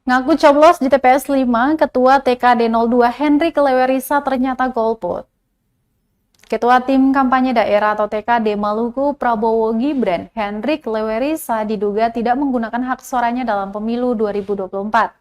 Ngaku coblos di TPS 5, Ketua TKD 02 Henry Lewerisa ternyata golput. Ketua Tim Kampanye Daerah atau TKD Maluku Prabowo Gibran, Henry Lewerisa diduga tidak menggunakan hak suaranya dalam pemilu 2024.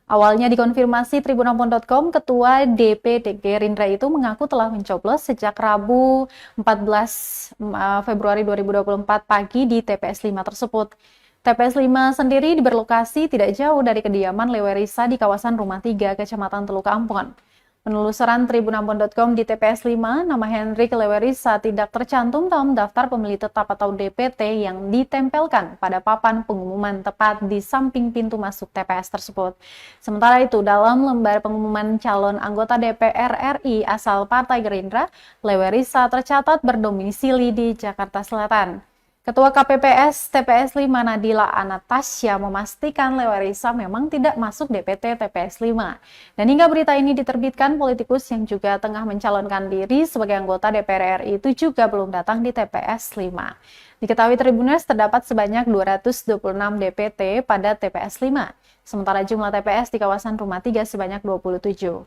Awalnya dikonfirmasi tribunalpon.com, Ketua DPD Gerindra itu mengaku telah mencoblos sejak Rabu 14 Februari 2024 pagi di TPS 5 tersebut. TPS 5 sendiri berlokasi tidak jauh dari kediaman Lewerisa di kawasan Rumah 3, Kecamatan Teluk Ampon. Penelusuran tribunalpon.com di TPS 5, nama Henry Lewerisa tidak tercantum dalam daftar pemilih tetap atau DPT yang ditempelkan pada papan pengumuman tepat di samping pintu masuk TPS tersebut. Sementara itu, dalam lembar pengumuman calon anggota DPR RI asal Partai Gerindra, Lewerisa tercatat berdomisili di Jakarta Selatan. Ketua KPPS TPS 5 Nadila Anastasia memastikan Lewerisa memang tidak masuk DPT TPS 5. Dan hingga berita ini diterbitkan, politikus yang juga tengah mencalonkan diri sebagai anggota DPR RI itu juga belum datang di TPS 5. Diketahui Tribuners terdapat sebanyak 226 DPT pada TPS 5, sementara jumlah TPS di kawasan Rumah 3 sebanyak 27.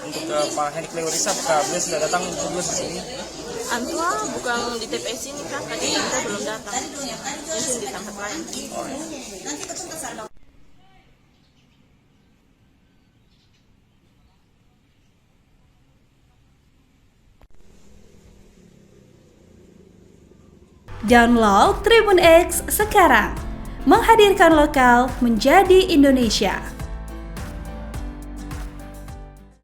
Untuk ke Pak Henry Lewerisa, apakah beliau sudah datang coblos di sini? Antua bukan di TPS ini kan, tadi kita belum datang. Mungkin di tempat lain. Download Tribun X sekarang, menghadirkan lokal menjadi Indonesia.